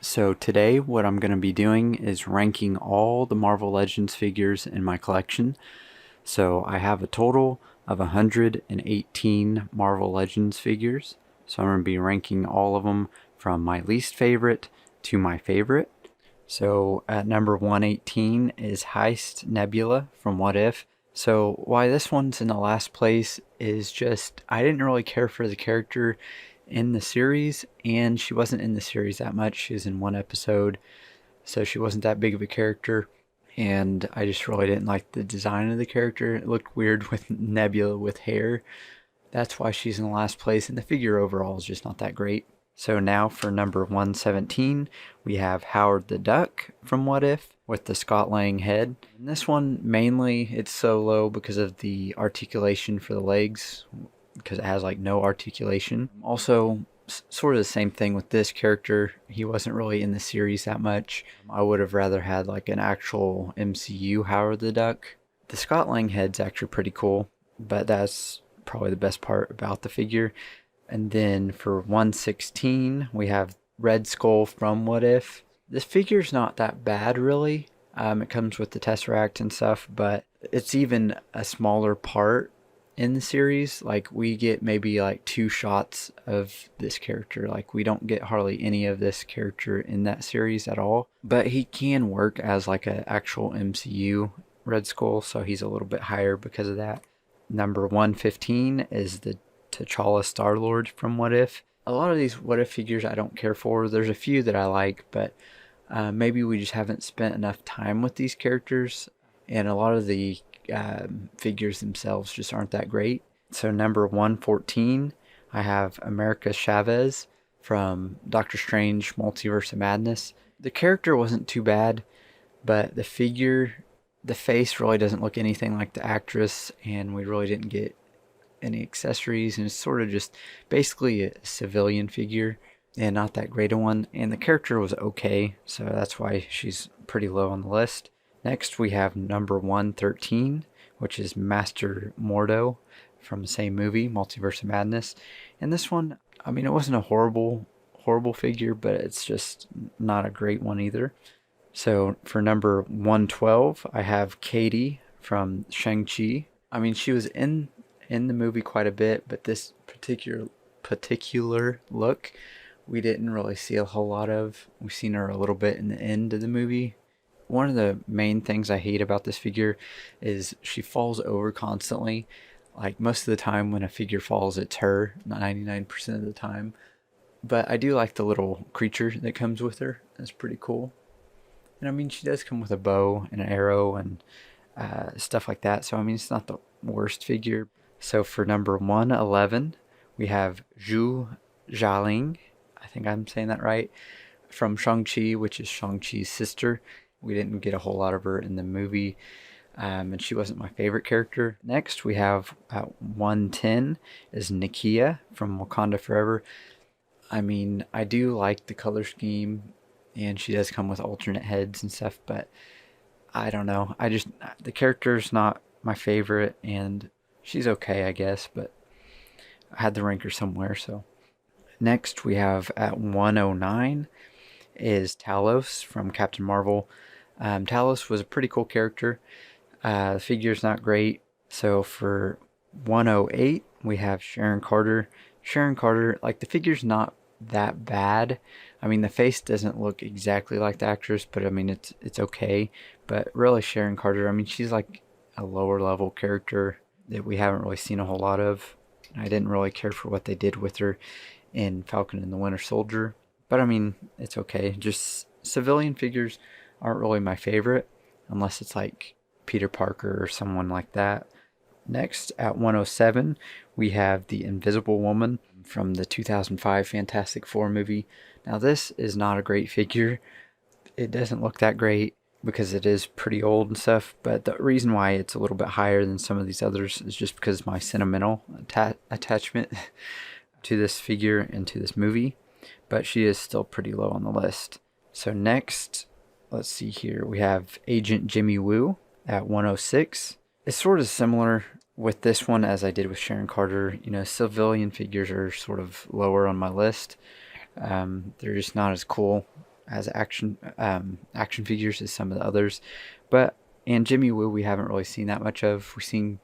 So today what I'm going to be doing is ranking all the Marvel Legends figures in my collection. So I have a total of 118 Marvel Legends figures. So I'm going to be ranking all of them from my least favorite to my favorite. So at number 118 is Heist Nebula from What If. So why this one's in the last place is just I didn't really care for the character in the series, and she wasn't in the series that much. She was in one episode, so she wasn't that big of a character. And I just really didn't like the design of the character. It looked weird with Nebula with hair. That's why she's in the last place, and the figure overall is just not that great. So now for number 117, we have Howard the Duck from What If with the Scott Lang head. And this one, mainly, it's so low because of the articulation for the legs, because it has like no articulation. Also, sort of the same thing with this character. He wasn't really in the series that much. I would have rather had like an actual MCU Howard the Duck. The Scott Lang head's actually pretty cool, but that's probably the best part about the figure. And then for 116, we have Red Skull from What If. This figure's not that bad, really. It comes with the Tesseract and stuff, but it's even a smaller part in the series. Like, we get maybe like 2 shots of this character. Like, we don't get hardly any of this character in that series at all. But he can work as like an actual MCU Red Skull, so he's a little bit higher because of that. Number 115 is the T'Challa Star-Lord from What If. A lot of these What If figures I don't care for. There's a few that I like, but maybe we just haven't spent enough time with these characters, and a lot of the figures themselves just aren't that great. So number 114, I have America Chavez from Doctor Strange Multiverse of Madness. The character wasn't too bad, but the figure, the face really doesn't look anything like the actress, and we really didn't get any accessories, and it's sort of just basically a civilian figure and not that great a one. And the character was okay, so that's why she's pretty low on the list. Next, we have number 113, which is Master Mordo from the same movie, Multiverse of Madness. And this one, I mean, it wasn't a horrible figure, but it's just not a great one either. So for number 112, I have Katie from Shang-Chi. I mean, she was in the movie quite a bit, but this particular look we didn't really see a whole lot of. We've seen her a little bit in the end of the movie. One of the main things I hate about this figure is she falls over constantly. Like, most of the time when a figure falls, it's her, 99% of the time. But I do like the little creature that comes with her. That's pretty cool. And I mean, she does come with a bow and an arrow and stuff like that. So I mean, it's not the worst figure. So for number 111, we have Zhu Jialing. I think I'm saying that right. From Shang-Chi, which is Shang-Chi's sister. We didn't get a whole lot of her in the movie, and she wasn't my favorite character. Next, we have at 110 is Nakia from Wakanda Forever. I mean, I do like the color scheme, and she does come with alternate heads and stuff, but I don't know. The character's not my favorite, and she's okay, I guess, but I had to rank her somewhere, so. Next, we have at 109 is Talos from Captain Marvel. Talos was a pretty cool character. The figure's not great. So for 108, we have Sharon Carter. Sharon Carter, like, the figure's not that bad. I mean, the face doesn't look exactly like the actress, but I mean, it's okay. But really, Sharon Carter, I mean, she's like a lower level character that we haven't really seen a whole lot of. I didn't really care for what they did with her in Falcon and the Winter Soldier. But I mean, it's okay. Just civilian figures aren't really my favorite, unless it's like Peter Parker or someone like that. Next, at 107, we have the Invisible Woman from the 2005 Fantastic Four movie. Now, this is not a great figure. It doesn't look that great because it is pretty old and stuff, but the reason why it's a little bit higher than some of these others is just because of my sentimental attachment to this figure and to this movie, but she is still pretty low on the list. So next, let's see here, we have Agent Jimmy Woo at 106. It's sort of similar with this one as I did with Sharon Carter. You know, civilian figures are sort of lower on my list. They're just not as cool as action figures as some of the others. But and Jimmy Woo we haven't really seen that much of. We've seen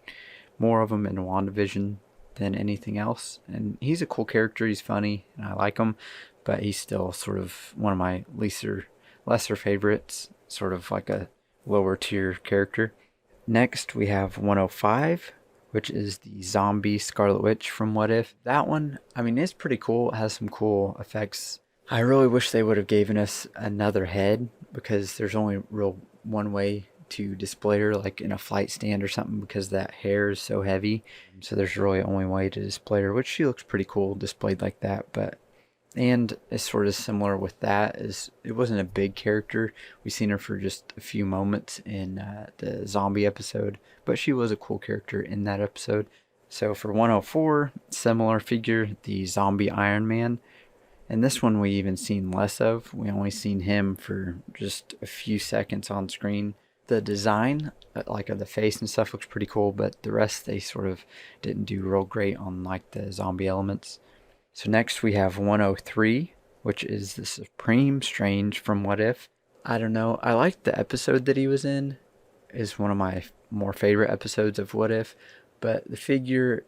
more of him in WandaVision than anything else, and he's a cool character. He's funny and I like him, but he's still sort of one of my lesser favorites, sort of like a lower tier character. Next we have 105, which is the zombie Scarlet Witch from What If. That one, I mean, it's pretty cool. It has some cool effects. I really wish they would have given us another head, because there's only real one way to display her, like in a flight stand or something, because that hair is so heavy. So there's really only way to display her, which she looks pretty cool displayed like that. But and it's sort of similar with that, is it wasn't a big character. We seen her for just a few moments in the zombie episode, but she was a cool character in that episode. So for 104, similar figure, the zombie Iron Man. And this one we even seen less of. We only seen him for just a few seconds on screen. The design, like of the face and stuff, looks pretty cool, but the rest they sort of didn't do real great on like the zombie elements. So next we have 103, which is the Supreme Strange from What If. I don't know. I liked the episode that he was in. Is one of my more favorite episodes of What If. But the figure,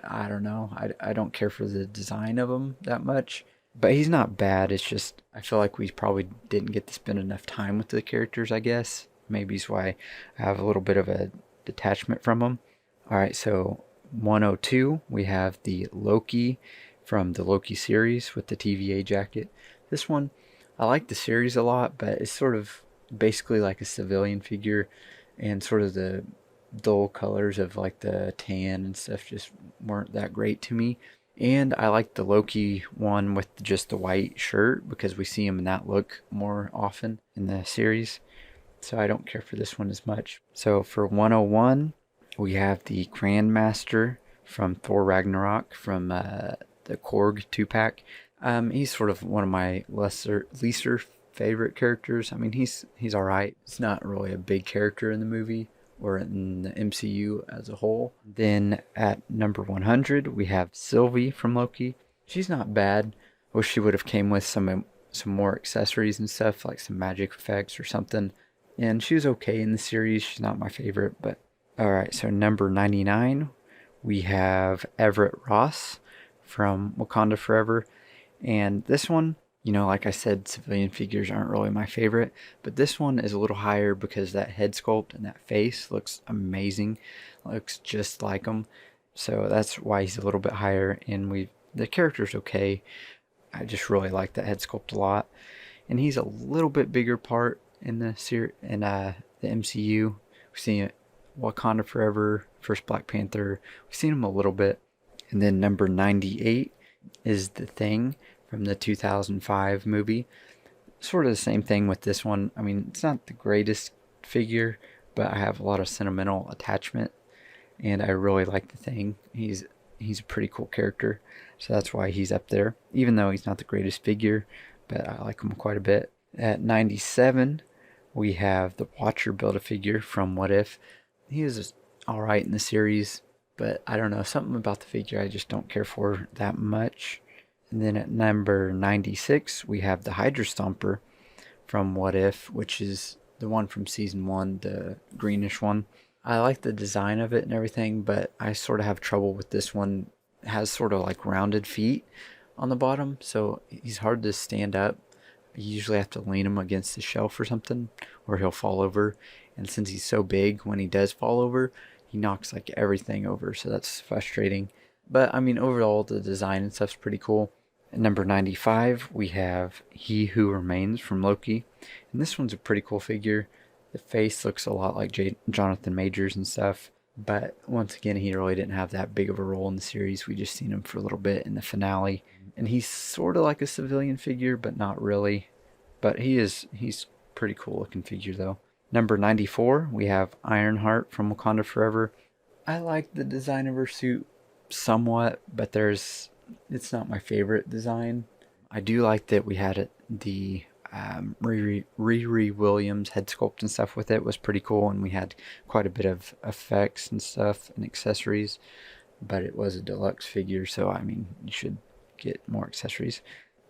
I don't know. I don't care for the design of him that much. But he's not bad. It's just, I feel like we probably didn't get to spend enough time with the characters, I guess. Maybe it's why I have a little bit of a detachment from them. Alright, so 102, we have the Loki from the Loki series with the TVA jacket. This one, I like the series a lot, but it's sort of basically like a civilian figure, and sort of the dull colors of like the tan and stuff just weren't that great to me. And I like the Loki one with just the white shirt, because we see him in that look more often in the series. So I don't care for this one as much. So for 101, we have the Grandmaster from Thor Ragnarok from the Korg 2-pack. He's sort of one of my leaster favorite characters. I mean, he's alright. It's not really a big character in the movie or in the MCU as a whole. Then at number 100, we have Sylvie from Loki. She's not bad. Wish she would have came with some more accessories and stuff, like some magic effects or something. And she was okay in the series. She's not my favorite, but alright. So number 99, we have Everett Ross from Wakanda Forever. And this one, you know, like I said, civilian figures aren't really my favorite, but this one is a little higher because that head sculpt and that face looks amazing. Looks just like him. So that's why he's a little bit higher, and the character's okay. I just really like that head sculpt a lot. And he's a little bit bigger part in the MCU. We've seen it Wakanda Forever, first Black Panther. We've seen him a little bit. And then number 98 is The Thing from the 2005 movie. Sort of the same thing with this one. I mean, it's not the greatest figure, but I have a lot of sentimental attachment, and I really like The Thing. He's a pretty cool character, so that's why he's up there, even though he's not the greatest figure, but I like him quite a bit. At 97, we have the Watcher Build-A-Figure from What If. He is alright in the series, but I don't know, something about the figure I just don't care for that much. And then at number 96, we have the Hydra Stomper from What If, which is the one from season 1, the greenish one. I like the design of it and everything, but I sort of have trouble with this one. It has sort of like rounded feet on the bottom, so he's hard to stand up. You usually have to lean him against the shelf or something, or he'll fall over. And since he's so big, when he does fall over, he knocks like everything over, so that's frustrating. But I mean, overall, the design and stuff's pretty cool. At number 95, we have He Who Remains from Loki. And this one's a pretty cool figure. The face looks a lot like Jonathan Majors and stuff. But once again, he really didn't have that big of a role in the series. We just seen him for a little bit in the finale. And he's sort of like a civilian figure, but not really. But he's pretty cool looking figure though. Number 94, we have Ironheart from Wakanda Forever. I like the design of her suit somewhat, but it's not my favorite design. I do like that we had the Riri Williams head sculpt and stuff with it was pretty cool, and we had quite a bit of effects and stuff and accessories, but it was a deluxe figure, so I mean, you should get more accessories.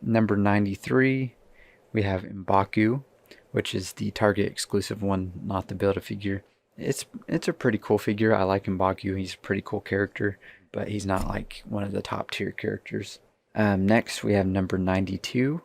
Number 93, we have M'Baku, which is the Target exclusive one, not the Build-A-Figure. It's a pretty cool figure. I like M'Baku. He's a pretty cool character, but he's not like one of the top tier characters. Next, we have number 92,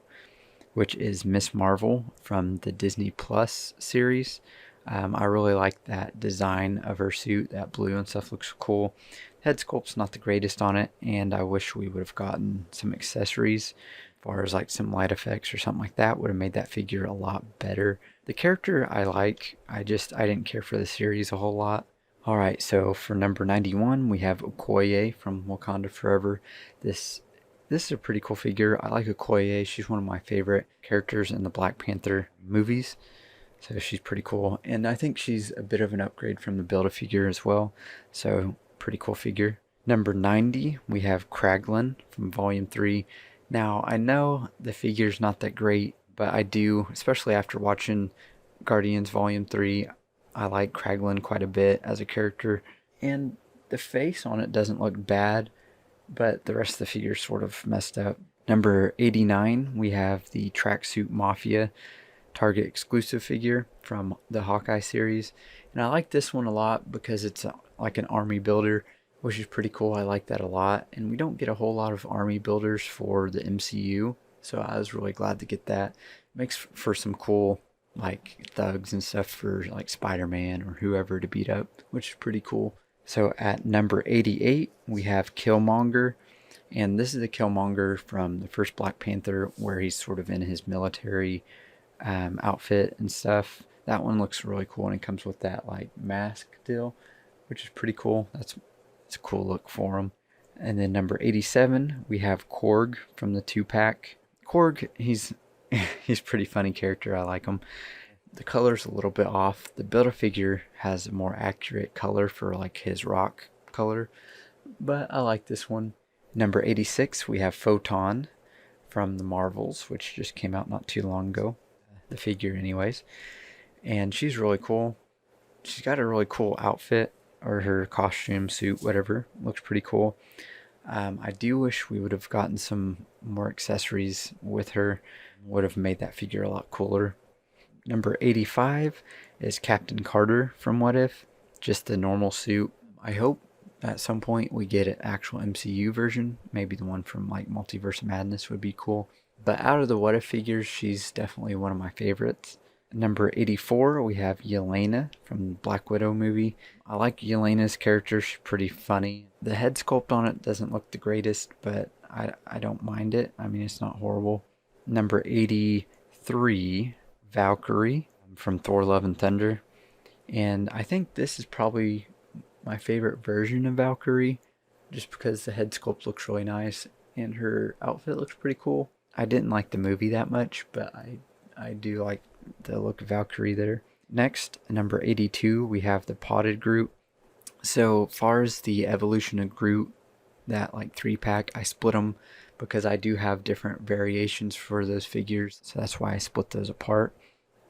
which is Miss Marvel from the Disney Plus series. I really like that design of her suit. That blue and stuff looks cool. Head sculpt's not the greatest on it, and I wish we would have gotten some accessories as far as like some light effects or something like that. Would have made that figure a lot better. The character I like, I didn't care for the series a whole lot. Alright, so for number 91, we have Okoye from Wakanda Forever. This is a pretty cool figure. I like Okoye. She's one of my favorite characters in the Black Panther movies. So she's pretty cool. And I think she's a bit of an upgrade from the Build-A-Figure as well. So pretty cool figure. Number 90, we have Kraglin from Volume 3. Now, I know the figure's not that great, but I do, especially after watching Guardians Volume 3, I like Kraglin quite a bit as a character. And the face on it doesn't look bad, but the rest of the figure's sort of messed up. Number 89, we have the Tracksuit Mafia Target exclusive figure from the Hawkeye series. And I like this one a lot because it's like an army builder, which is pretty cool. I like that a lot. And we don't get a whole lot of army builders for the MCU, so I was really glad to get that. Makes for some cool like thugs and stuff for like Spider-Man or whoever to beat up, which is pretty cool. So at number 88, we have Killmonger. And this is the Killmonger from the first Black Panther, where he's sort of in his military outfit and stuff. That one looks really cool, and it comes with that like mask deal, which is pretty cool. It's a cool look for him. And then number 87, we have Korg from the 2-pack. Korg, he's a pretty funny character. I like him. The color's a little bit off. The Build-A-Figure has a more accurate color for like his rock color, but I like this one. Number 86, we have Photon from the Marvels, which just came out not too long ago. The figure anyways. And she's really cool. She's got a really cool outfit, or her costume, suit, whatever. Looks pretty cool. I do wish we would have gotten some more accessories with her. Would have made that figure a lot cooler. Number 85 is Captain Carter from What If. Just the normal suit. I hope at some point we get an actual MCU version. Maybe the one from like Multiverse of Madness would be cool. But out of the What If figures, she's definitely one of my favorites. Number 84, we have Yelena from the Black Widow movie. I like Yelena's character. She's pretty funny. The head sculpt on it doesn't look the greatest, but I don't mind it. I mean, it's not horrible. Number 83, Valkyrie from Thor Love and Thunder. And I think this is probably my favorite version of Valkyrie, just because the head sculpt looks really nice and her outfit looks pretty cool. I didn't like the movie that much, but I do like the look of Valkyrie there. Next, number 82, we have the Potted Groot. So far as the evolution of Groot, that like 3-pack, I split them because I do have different variations for those figures. So that's why I split those apart.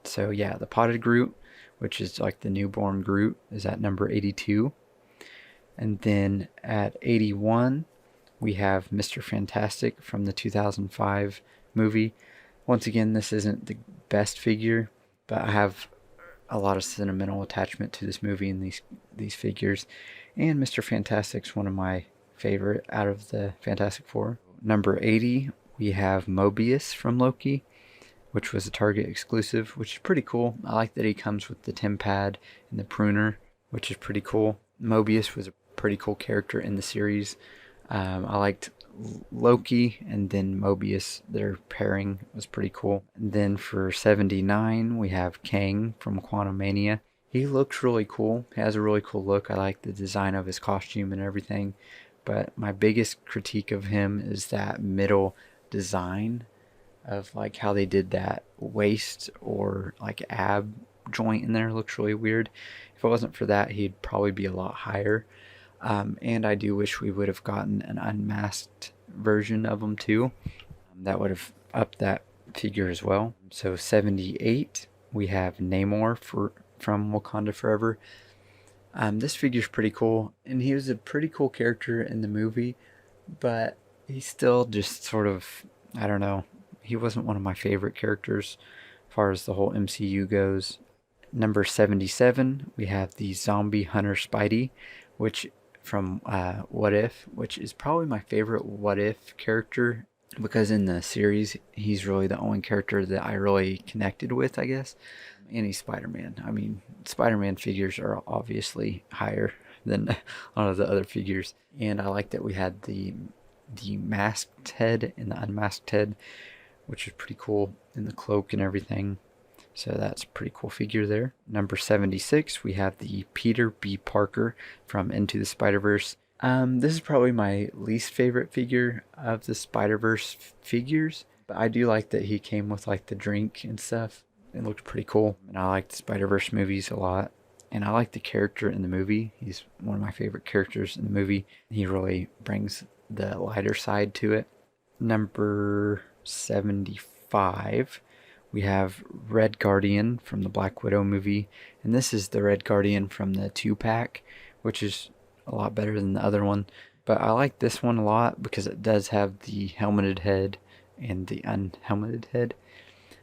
So yeah, the Potted Groot, which is like the newborn Groot, is at number 82. And then at 81, we have Mr. Fantastic from the 2005 movie. Once again, this isn't the best figure, but I have a lot of sentimental attachment to this movie and these figures. And Mr. Fantastic's one of my favorite out of the Fantastic Four. Number 80, we have Mobius from Loki, which was a Target exclusive, which is pretty cool. I like that he comes with the Tempad and the pruner, which is pretty cool. Mobius was a pretty cool character in the series. I liked Loki and then Mobius. Their pairing was pretty cool. And then for 79, we have Kang from Quantumania. He looks really cool. He has a really cool look. I like the design of his costume and everything. But my biggest critique of him is that middle design of like how they did that waist or like ab joint in there. Looks really weird. If it wasn't for that, he'd probably be a lot higher. And I do wish we would have gotten an unmasked version of him too. That would have upped that figure as well. So 78, we have Namor from Wakanda Forever. This figure's pretty cool, and he was a pretty cool character in the movie, but he's still just sort of, I don't know, he wasn't one of my favorite characters as far as the whole MCU goes. Number 77, we have the Zombie Hunter Spidey, which from What If, which is probably my favorite What If character because in the series he's really the only character that I really connected with, I guess. And he's Spider-Man. I mean, Spider-Man figures are obviously higher than a lot of the other figures, and I like that we had the masked head and the unmasked head, which is pretty cool, and the cloak and everything. So that's a pretty cool figure there. Number 76, we have the Peter B. Parker from Into the Spider-Verse. This is probably my least favorite figure of the Spider-Verse figures, but I do like that he came with like the drink and stuff. It looked pretty cool, and I like the Spider-Verse movies a lot, and I like the character in the movie. He's one of my favorite characters in the movie. He really brings the lighter side to it. Number 75, we have Red Guardian from the Black Widow movie, and this is the Red Guardian from the 2-pack, which is a lot better than the other one. But I like this one a lot because it does have the helmeted head and the unhelmeted head.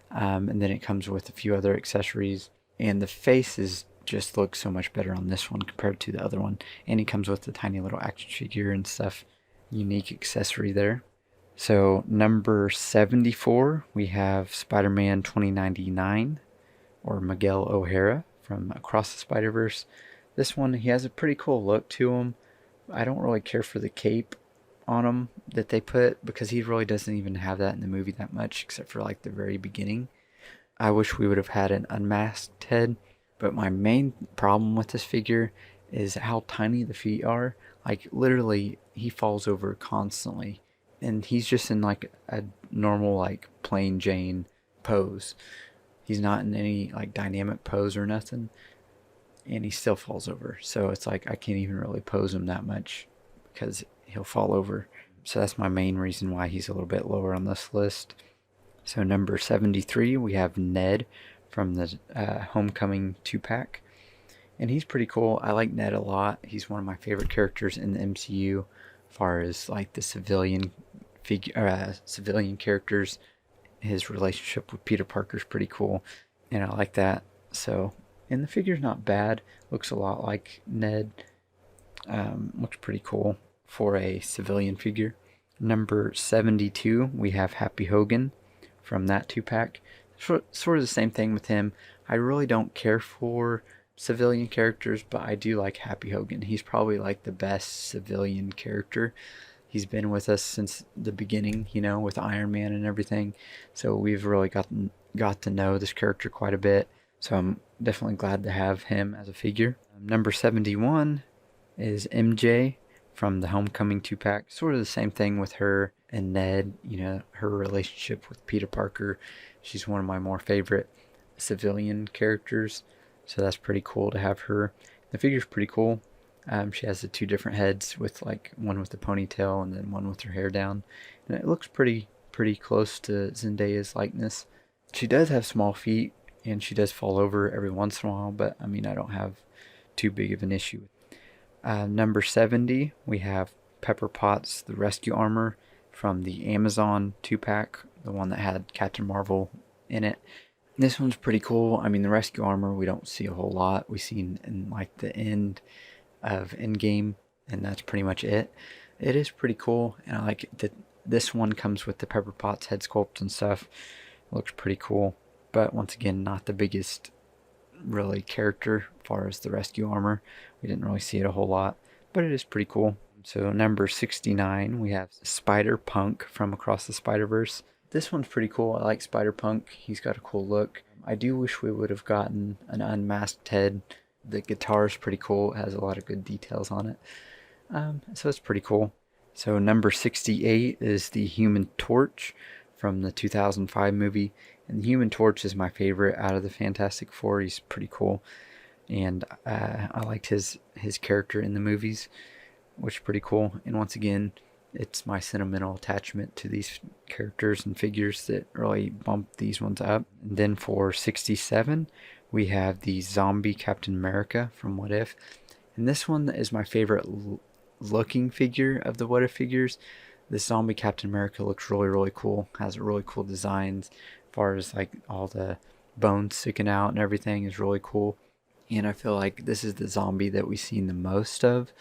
And then it comes with a few other accessories, and the face just looks so much better on this one compared to the other one. And it comes with the tiny little action figure and stuff. Unique accessory there. So number 74, we have Spider-Man 2099, or Miguel O'Hara from Across the Spider-Verse. This one, he has a pretty cool look to him. I don't really care for the cape on him that they put because he really doesn't even have that in the movie that much, except for like the very beginning. I wish we would have had an unmasked head, but my main problem with this figure is how tiny the feet are. Like literally he falls over constantly, and he's just in like a normal like plain Jane pose. He's not in any like dynamic pose or nothing, and he still falls over. So it's like I can't even really pose him that much because he'll fall over. So that's my main reason why he's a little bit lower on this list. So number 73, we have Ned from the Homecoming 2-pack. And he's pretty cool. I like Ned a lot. He's one of my favorite characters in the MCU as far as like the civilian characters. His relationship with Peter Parker is pretty cool, and I like that. So, and the figure's not bad. Looks a lot like Ned. Looks pretty cool for a civilian figure. Number 72, we have Happy Hogan from that 2-pack. Sort of the same thing with him. I really don't care for civilian characters, but I do like Happy Hogan. He's probably like the best civilian character. He's been with us since the beginning, you know, with Iron Man and everything. So we've really got to know this character quite a bit. So I'm definitely glad to have him as a figure. Number 71 is MJ from the Homecoming 2-pack. Sort of the same thing with her and Ned, you know, her relationship with Peter Parker. She's one of my more favorite civilian characters, so that's pretty cool to have her. The figure's pretty cool. She has the two different heads, with like one with the ponytail and then one with her hair down, and it looks pretty close to Zendaya's likeness. She does have small feet, and she does fall over every once in a while, but I mean, I don't have too big of an issue. Number 70, we have Pepper Potts, the rescue armor from the Amazon 2-pack, the one that had Captain Marvel in it. This one's pretty cool. I mean, the rescue armor we don't see a whole lot. We see in like the end of Endgame, and that's pretty much it. It is pretty cool, and I like that this one comes with the Pepper Potts head sculpt and stuff. It looks pretty cool, but once again, not the biggest really character as far as the rescue armor. We didn't really see it a whole lot, but it is pretty cool. So number 69, we have Spider-Punk from Across the Spider-Verse. This one's pretty cool. I like Spider-Punk. He's got a cool look. I do wish we would have gotten an unmasked head. The guitar is pretty cool. It has a lot of good details on it. So it's pretty cool. So number 68 is the Human Torch from the 2005 movie. And the Human Torch is my favorite out of the Fantastic Four. He's pretty cool. And I liked his character in the movies, which is pretty cool. And once again, it's my sentimental attachment to these characters and figures that really bump these ones up. And then for 67, we have the Zombie Captain America from What If. And this one is my favorite looking figure of the What If figures. This zombie Captain America looks really cool. Has really cool designs as far as like all the bones sticking out and everything is really cool. And I feel like this is the zombie that we've seen the most of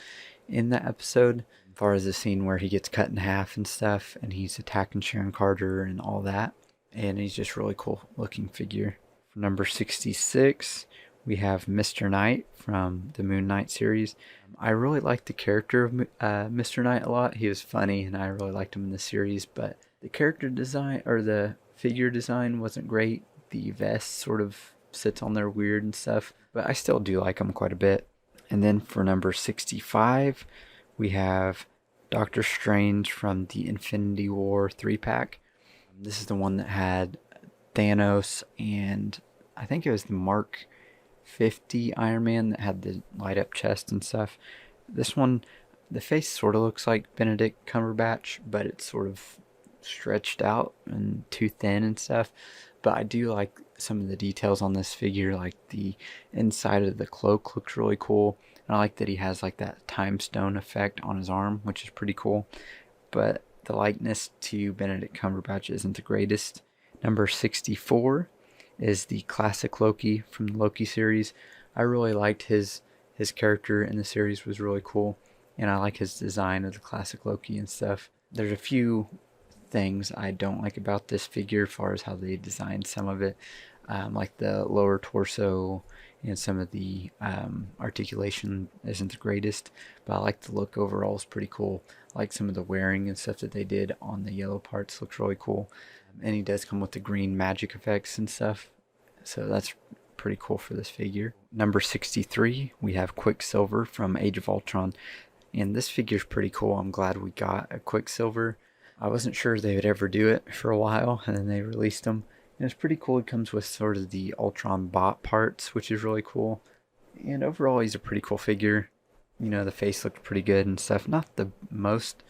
in the episode, as far as the scene where he gets cut in half and stuff, and he's attacking Sharon Carter and all that. And he's just really cool looking figure. For number 66, we have Mr. Knight from the Moon Knight series. I really liked the character of Mr. Knight a lot. He was funny, and I really liked him in the series, but the character design, or the figure design, wasn't great. The vest sort of sits on there weird and stuff, but I still do like him quite a bit. And then for number 65, we have Doctor Strange from the Infinity War 3-pack. This is the one that had Thanos, and I think it was the Mark 50 Iron Man that had the light up chest and stuff. This one, the face sort of looks like Benedict Cumberbatch, but it's sort of stretched out and too thin and stuff. But I do like some of the details on this figure, like the inside of the cloak looks really cool. And I like that he has like that time stone effect on his arm, which is pretty cool. But the likeness to Benedict Cumberbatch isn't the greatest. Number 64 is the Classic Loki from the Loki series. I really liked his character in the series, was really cool, and I like his design of the Classic Loki and stuff. There's a few things I don't like about this figure as far as how they designed some of it, like the lower torso and some of the articulation isn't the greatest, but I like the look overall. It's pretty cool. I like some of the wearing and stuff that they did on the yellow parts, looks really cool. And he does come with the green magic effects and stuff, so that's pretty cool for this figure. Number 63, we have Quicksilver from Age of Ultron, and this figure's pretty cool. I'm glad we got a Quicksilver. I wasn't sure they would ever do it for a while, and then they released them. And it's pretty cool. It comes with sort of the Ultron bot parts, which is really cool. And overall, he's a pretty cool figure. You know, the face looked pretty good and stuff. Not the most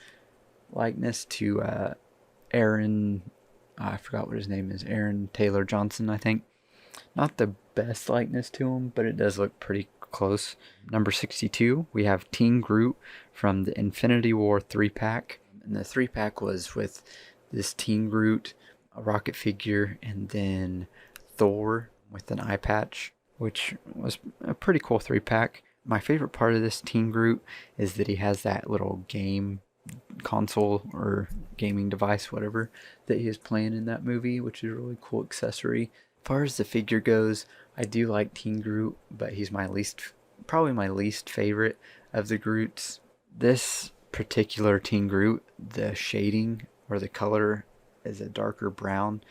likeness to Aaron, I forgot what his name is, Aaron Taylor Johnson, I think. Not the best likeness to him, but it does look pretty close. Number 62, we have Teen Groot from the Infinity War 3-pack. And the 3-pack was with this Teen Groot, a rocket figure, and then Thor with an eye patch, which was a pretty cool 3-pack. My favorite part of this Teen Groot is that he has that little game console or gaming device, whatever, that he is playing in that movie, which is a really cool accessory. As far as the figure goes, I do like Teen Groot, but he's probably my least favorite of the Groots. This particular Teen Groot, the shading or the color is a darker brown,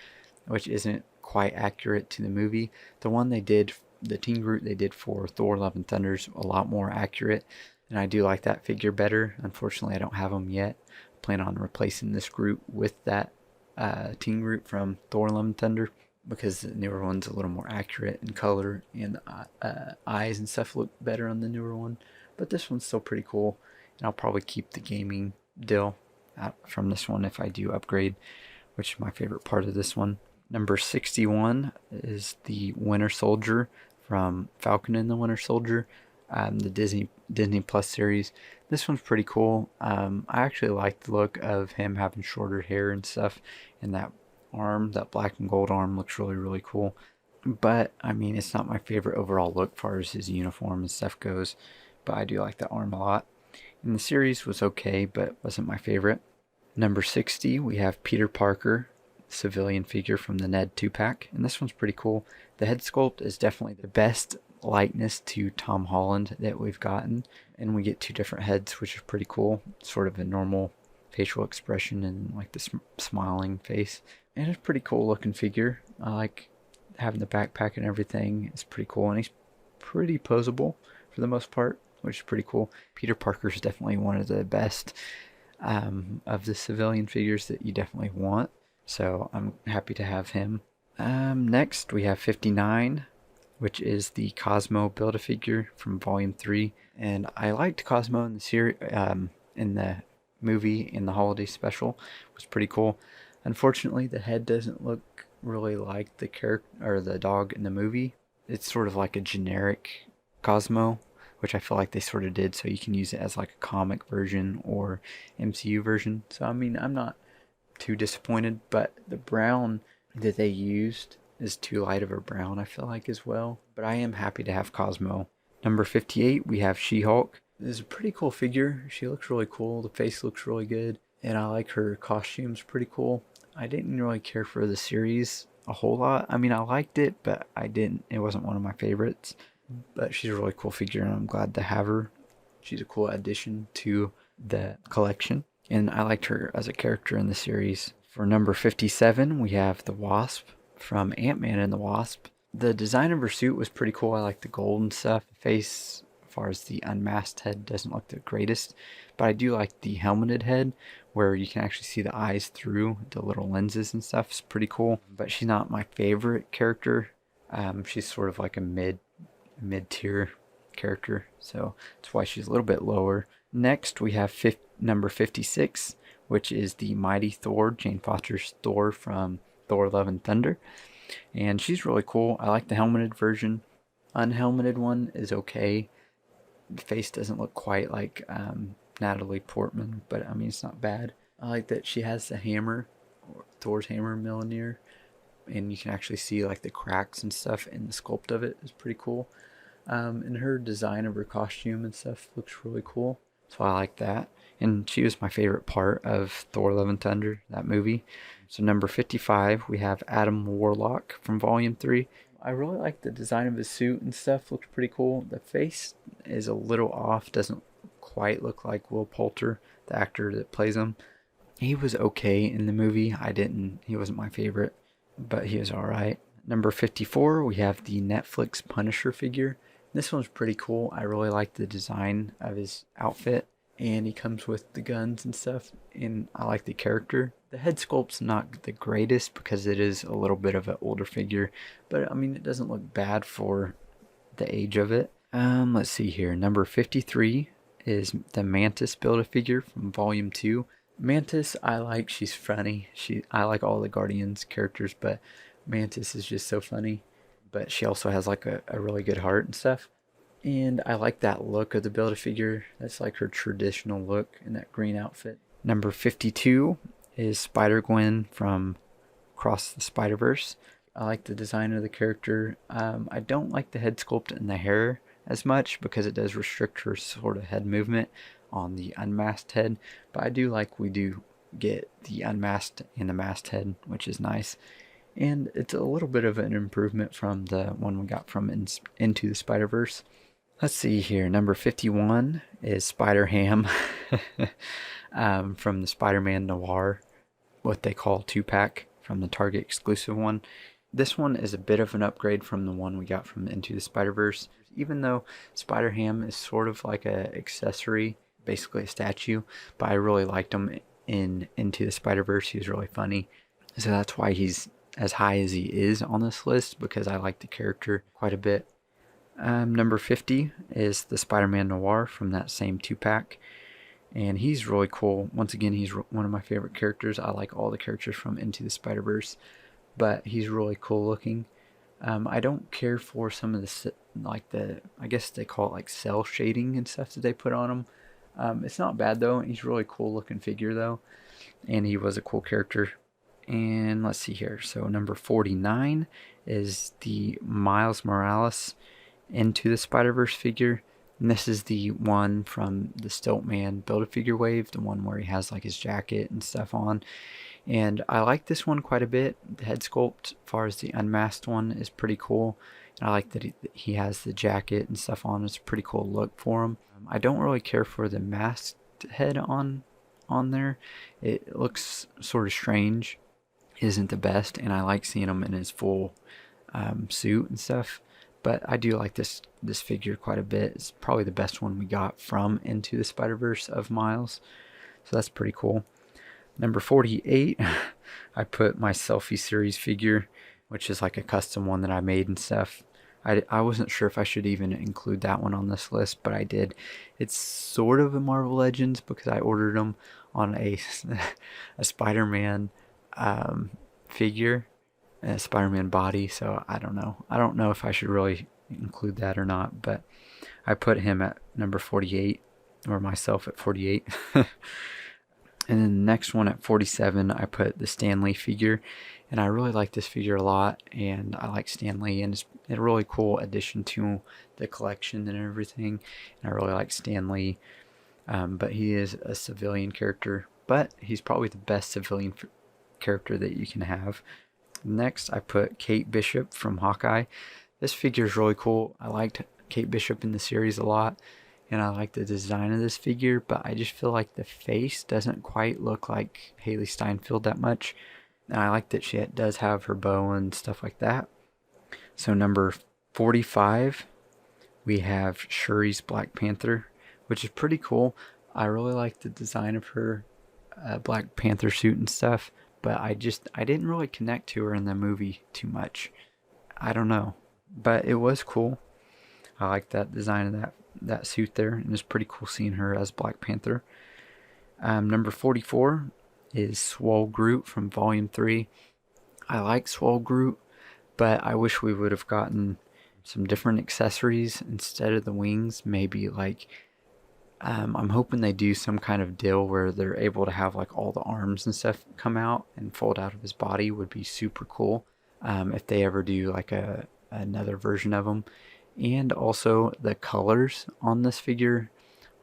which isn't quite accurate to the movie. The one they did, the Teen Groot they did for Thor Love and Thunder is a lot more accurate, and I do like that figure better. Unfortunately, I don't have him yet. I plan on replacing this Groot with that Teen Groot from Thor Love and Thunder, because the newer one's a little more accurate in color, and the eyes and stuff look better on the newer one. But this one's still pretty cool, and I'll probably keep the gaming deal from this one if I do upgrade, which is my favorite part of this one. Number 61 is the Winter Soldier from Falcon and the Winter Soldier, the Disney Plus series. This one's pretty cool. I actually like the look of him having shorter hair and stuff, and that arm, that black and gold arm, looks really cool. But I mean, it's not my favorite overall look as far as his uniform and stuff goes, but I do like the arm a lot. And the series was okay, but wasn't my favorite. Number 60, we have Peter Parker, civilian figure from the Ned 2-pack, and this one's pretty cool. The head sculpt is definitely the best likeness to Tom Holland that we've gotten, and we get two different heads, which is pretty cool. Sort of a normal facial expression and like the smiling face, and it's a pretty cool looking figure. I like having the backpack and everything. It's pretty cool, and he's pretty posable for the most part, which is pretty cool. Peter Parker is definitely one of the best of the civilian figures that you definitely want, so I'm happy to have him. Next we have 59, which is the Cosmo Build-A-Figure from Volume 3, and I liked Cosmo in the series, in the movie, in the holiday special. It was pretty cool. Unfortunately, the head doesn't look really like the character or the dog in the movie. It's sort of like a generic Cosmo, which I feel like they sort of did, so you can use it as like a comic version or MCU version. So I mean, I'm not too disappointed, but the brown that they used is too light of a brown, I feel like, as well. But I am happy to have Cosmo. Number 58, we have She-Hulk. This is a pretty cool figure. She looks really cool. The face looks really good, and I like her costumes pretty cool. I didn't really care for the series a whole lot. I mean, I liked it, but it wasn't one of my favorites. But she's a really cool figure, and I'm glad to have her. She's a cool addition to the collection, and I liked her as a character in the series. For number 57, we have the Wasp from Ant-Man and the Wasp. The design of her suit was pretty cool. I like the gold and stuff. The face, as far as the unmasked head, doesn't look the greatest, but I do like the helmeted head where you can actually see the eyes through the little lenses and stuff. It's pretty cool, but she's not my favorite character. She's sort of like a mid-tier character, so that's why she's a little bit lower. Next, we have number 56, which is the Mighty Thor, Jane Foster's Thor from Thor Love and Thunder. And she's really cool. I like the helmeted version. Unhelmeted one is okay. The face doesn't look quite like Natalie Portman, but I mean, it's not bad. I like that she has the hammer, or Thor's hammer Mjolnir, and you can actually see like the cracks and stuff in the sculpt of it. Is pretty cool. And her design of her costume and stuff looks really cool, so I like that. And she was my favorite part of Thor Love and Thunder, that movie. So number 55, we have Adam Warlock from Volume 3. I really like the design of his suit and stuff. Looks pretty cool. The face is a little off. Doesn't quite look like Will Poulter, the actor that plays him. He was okay in the movie. He wasn't my favorite, but he was alright. Number 54, we have the Netflix Punisher figure. This one's pretty cool. I really like the design of his outfit, and he comes with the guns and stuff, and I like the character. The head sculpt's not the greatest because it is a little bit of an older figure, but I mean, it doesn't look bad for the age of it. Let's see here. Number 53 is the Mantis Build-A-Figure from Volume 2. Mantis, I like. She's funny. I like all the Guardians characters, but Mantis is just so funny. But she also has like a really good heart and stuff. And I like that look of the Build-A-Figure. That's like her traditional look in that green outfit. Number 52 is Spider-Gwen from Across the Spider-Verse. I like the design of the character. I don't like the head sculpt and the hair as much because it does restrict her sort of head movement on the unmasked head. But I do like we do get the unmasked and the masked head, which is nice. And it's a little bit of an improvement from the one we got from Into the Spider-Verse. Let's see here. Number 51 is Spider-Ham from the Spider-Man Noir, what they call 2-pack from the Target exclusive one. This one is a bit of an upgrade from the one we got from Into the Spider-Verse. Even though Spider-Ham is sort of like an accessory, basically a statue, but I really liked him in Into the Spider-Verse. He was really funny. So that's why he's as high as he is on this list, because I like the character quite a bit. Number 50 is the Spider-Man Noir from that same 2-pack, and he's really cool. Once again, he's one of my favorite characters. I like all the characters from Into the Spider-Verse, but he's really cool looking. I don't care for some of the I guess they call it like cell shading and stuff that they put on him. It's not bad though. He's a really cool looking figure though, and he was a cool character. And let's see here. So number 49 is the Miles Morales Into the Spider-Verse figure. And this is the one from the Stiltman Build-A-Figure wave, the one where he has like his jacket and stuff on. And I like this one quite a bit. The head sculpt, as far as the unmasked one, is pretty cool. And I like that he has the jacket and stuff on. It's a pretty cool look for him. I don't really care for the masked head on there. It looks sort of strange. Isn't the best, and I like seeing him in his full suit and stuff. But I do like this figure quite a bit. It's probably the best one we got from Into the Spider-Verse of Miles, so that's pretty cool. Number 48, I put my Selfie Series figure, which is like a custom one that I made and stuff. I wasn't sure if I should even include that one on this list, but I did. It's sort of a Marvel Legends because I ordered them on a Spider-Man figure, a Spider-Man body, so I don't know if I should really include that or not, but I put him at number 48, or myself at 48. And then the next one at 47, I put the Stan Lee figure. And I really like this figure a lot, and I like Stan Lee, and it's a really cool addition to the collection and everything. And I really like Stan Lee, but he is a civilian character, but he's probably the best civilian character that you can have. Next, I put Kate Bishop from Hawkeye. This figure is really cool. I liked Kate Bishop in the series a lot, and I like the design of this figure, but I just feel like the face doesn't quite look like Haley Steinfeld that much. And I like that she does have her bow and stuff like that. So number 45, we have Shuri's Black Panther, which is pretty cool. I really like the design of her Black Panther suit and stuff, but I didn't really connect to her in the movie too much. I don't know, but it was cool. I like that design of that suit there, and it's pretty cool seeing her as Black Panther. Number 44 is Swole Groot from Volume 3. I like Swole Groot, but I wish we would have gotten some different accessories instead of the wings. Maybe like, I'm hoping they do some kind of deal where they're able to have like all the arms and stuff come out and fold out of his body. Would be super cool if they ever do like another version of him. And also the colors on this figure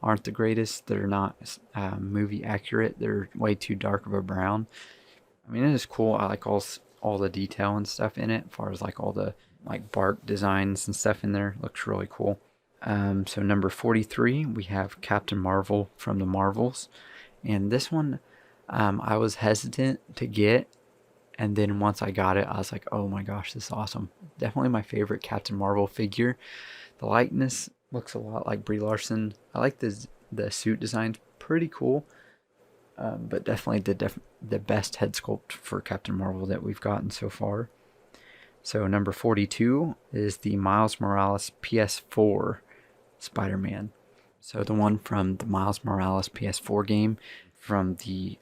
aren't the greatest. They're not movie accurate. They're way too dark of a brown. I mean, it is cool. I like all the detail and stuff in it, as far as like all the like bark designs and stuff in there. Looks really cool. So number 43, we have Captain Marvel from the Marvels. And this one, I was hesitant to get. And then once I got it, I was like, oh my gosh, this is awesome. Definitely my favorite Captain Marvel figure. The likeness looks a lot like Brie Larson. I like the suit design, pretty cool. But definitely the best head sculpt for Captain Marvel that we've gotten so far. So number 42 is the Miles Morales PS4 Spider-Man. So the one from the Miles Morales PS4 game, from the,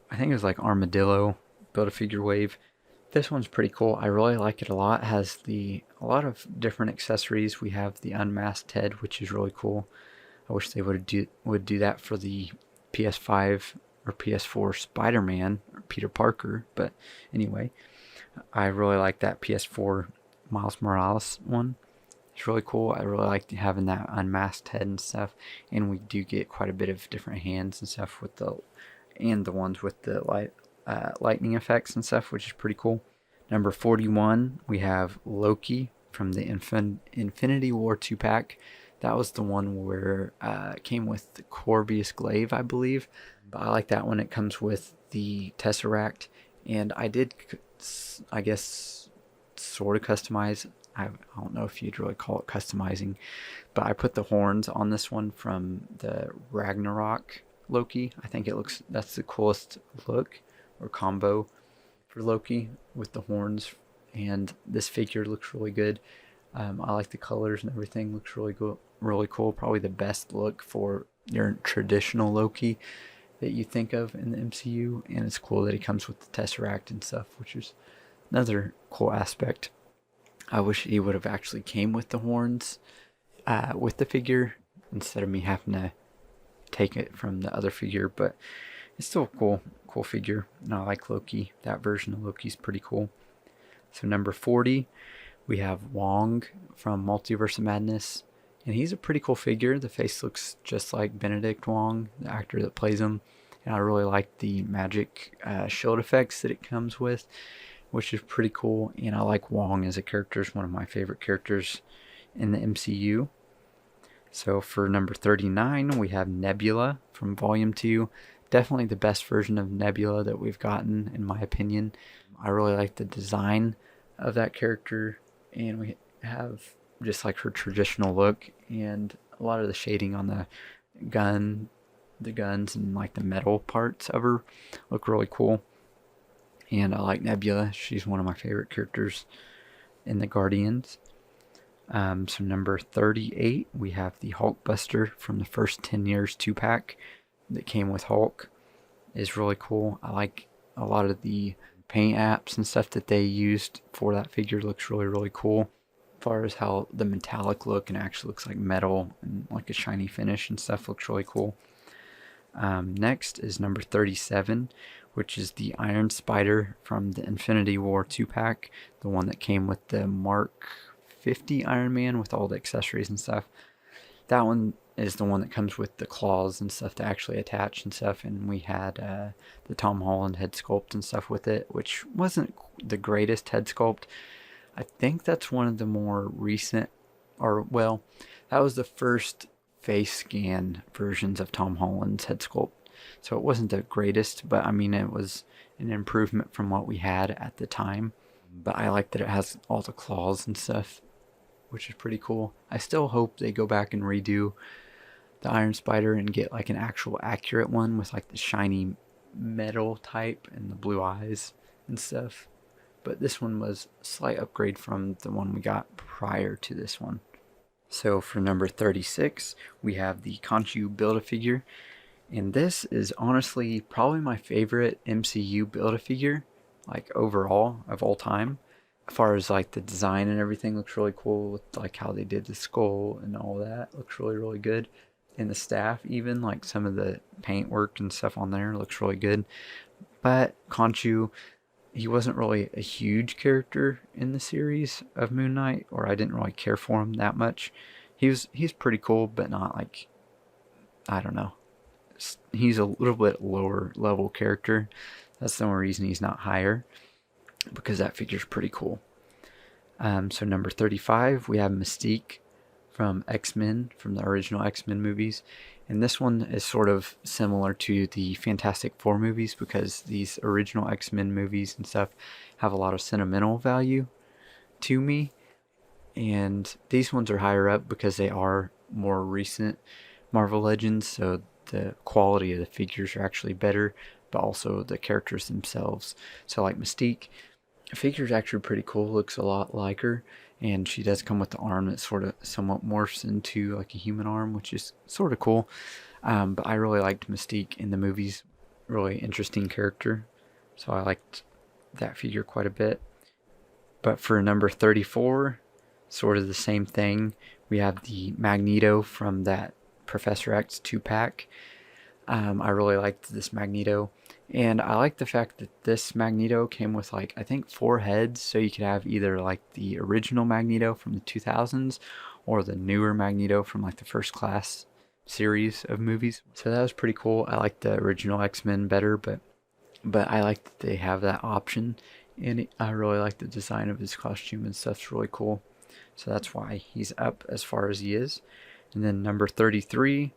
I think it was like Armadillo Build-A-Figure wave. This one's pretty cool. I really like it a lot. It has a lot of different accessories. We have the unmasked head, which is really cool. I wish they would do that for the PS5 or PS4 Spider-Man or Peter Parker. But anyway, I really like that PS4 Miles Morales one. It's really cool. I really like having that unmasked head and stuff. And we do get quite a bit of different hands and stuff with the ones with the lightning effects and stuff, which is pretty cool. Number 41, we have Loki from the Infinity War 2-pack. That was the one where it came with the Corbius glaive, I believe. But I like that one. It comes with the Tesseract. And I did, I guess, sort of customize. I don't know if you'd really call it customizing. But I put the horns on this one from the Ragnarok Loki. I think that's the coolest look or combo for Loki with the horns, and this figure looks really good. I like the colors and everything. Looks really cool. Probably the best look for your traditional Loki that you think of in the MCU, and it's cool that he comes with the Tesseract and stuff, which is another cool aspect. I wish he would have actually came with the horns with the figure instead of me having to take it from the other figure, but it's still a cool figure, and I like Loki. That version of Loki's pretty cool. So number 40, we have Wong from Multiverse of Madness, and he's a pretty cool figure. The face looks just like Benedict Wong, the actor that plays him, and I really like the magic shield effects that it comes with, which is pretty cool. And I like Wong as a character. It's one of my favorite characters in the MCU. So for number 39, we have Nebula from Volume 2. Definitely the best version of Nebula that we've gotten, in my opinion. I really like the design of that character, and we have just like her traditional look, and a lot of the shading on the guns and like the metal parts of her look really cool. And I like Nebula. She's one of my favorite characters in the Guardians. So number 38, we have the Hulkbuster from the first 10 years 2-pack that came with Hulk. Is really cool. I like a lot of the paint apps and stuff that they used for that figure. Looks really cool. far as how the metallic look and actually looks like metal and like a shiny finish and stuff looks really cool. Next is number 37, which is the Iron Spider from the Infinity War 2-pack, the one that came with the Mark 50 Iron Man with all the accessories and stuff. That one is the one that comes with the claws and stuff to actually attach and stuff, and we had the Tom Holland head sculpt and stuff with it, which wasn't the greatest head sculpt. I think that's one of the more recent, or well, that was the first face scan versions of Tom Holland's head sculpt. So it wasn't the greatest, but I mean, it was an improvement from what we had at the time. But I like that it has all the claws and stuff, which is pretty cool. I still hope they go back and redo the Iron Spider and get like an actual accurate one with like the shiny metal type and the blue eyes and stuff. But this one was a slight upgrade from the one we got prior to this one. So for number 36, we have the Khonshu Build-A-Figure. And this is honestly probably my favorite MCU Build-A-Figure, like overall, of all time. As far as like the design and everything looks really cool with like how they did the skull and all that looks really, really good. And the staff even, like some of the paint work and stuff on there looks really good. But Khonshu, he wasn't really a huge character in the series of Moon Knight, or I didn't really care for him that much. He's pretty cool, but not like, I don't know. He's a little bit lower level character. That's the only reason he's not higher, because that figure's pretty cool. So number 35, we have Mystique from X-Men, from the original X-Men movies. And this one is sort of similar to the Fantastic Four movies, because these original X-Men movies and stuff have a lot of sentimental value to me. And these ones are higher up because they are more recent Marvel Legends, so the quality of the figures are actually better, but also the characters themselves. So like Mystique, the figure is actually pretty cool, looks a lot like her, and she does come with the arm that sort of somewhat morphs into like a human arm, which is sort of cool. But I really liked Mystique in the movies, really interesting character, so I liked that figure quite a bit. But for number 34, sort of the same thing, we have the Magneto from that Professor X 2-pack. I really liked this Magneto, and I like the fact that this Magneto came with like, I think 4 heads, so you could have either like the original Magneto from the 2000s or the newer Magneto from like the First Class series of movies. So that was pretty cool. I like the original X-Men better, but I like that they have that option, and I really like the design of his costume and stuff's really cool. So that's why he's up as far as he is. And then number 33,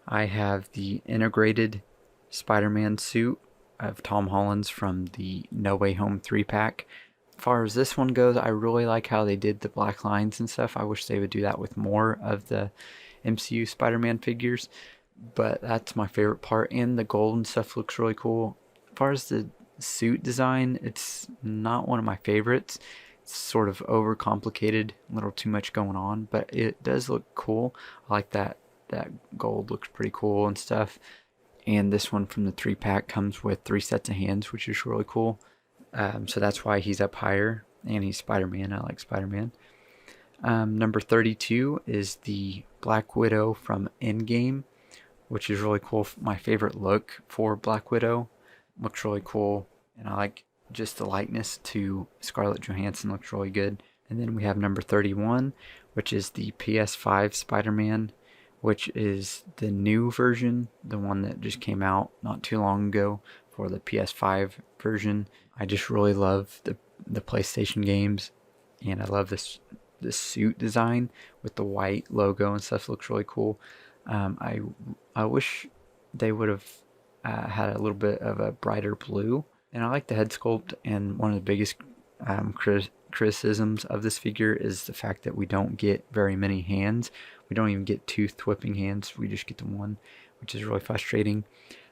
I have the integrated Spider-Man suit of Tom Holland's from the No Way Home 3-pack. As far as this one goes, I really like how they did the black lines and stuff. I wish they would do that with more of the MCU Spider-Man figures, but that's my favorite part. And the gold and stuff looks really cool. As far as the suit design, it's not one of my favorites. It's sort of overcomplicated, a little too much going on, but it does look cool. I like that gold looks pretty cool and stuff. And this one from the 3-pack comes with 3 sets of hands, which is really cool. So that's why he's up higher, and he's Spider-Man. I like Spider-Man. Number 32 is the Black Widow from Endgame, which is really cool. My favorite look for Black Widow. Looks really cool, and I like just the likeness to Scarlett Johansson, looks really good. And then we have number 31, which is the PS5 Spider-Man, which is the new version, the one that just came out not too long ago for the PS5 version. I just really love the PlayStation games, and I love this suit design with the white logo and stuff. Looks really cool. I wish they would have had a little bit of a brighter blue. And I like the head sculpt, and one of the biggest criticisms of this figure is the fact that we don't get very many hands. We don't even get 2 whipping hands, we just get the 1, which is really frustrating.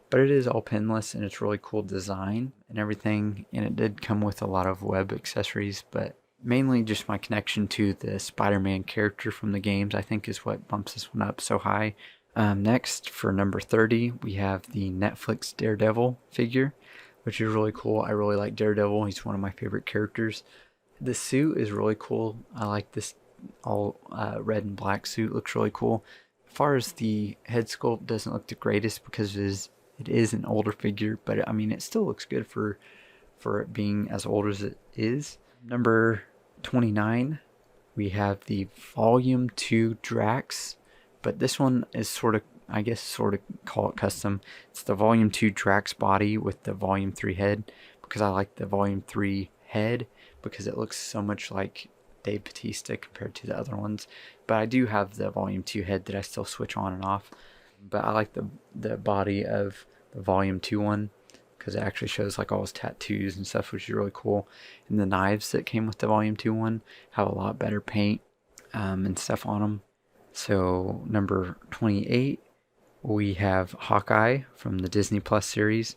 But it is all pinless, and it's really cool design and everything, and it did come with a lot of web accessories, but mainly just my connection to the Spider-Man character from the games, I think, is what bumps this one up so high. Next, for number 30, we have the Netflix Daredevil figure, which is really cool. I really like Daredevil. He's one of my favorite characters. The suit is really cool. I like this all red and black suit looks really cool. As far as the head sculpt, doesn't look the greatest because it is an older figure, but I mean it still looks good for it being as old as it is. Number 29, we have the Volume 2 Drax, but this one is sort of, I guess, sort of call it custom. It's the Volume 2 Drax body with the Volume 3 head, because I like the Volume 3 head because it looks so much like Dave Bautista compared to the other ones. But I do have the Volume 2 head that I still switch on and off. But I like the body of the Volume 2 one because it actually shows like all his tattoos and stuff, which is really cool. And the knives that came with the Volume 2 one have a lot better paint and stuff on them. So number 28, we have Hawkeye from the Disney Plus series.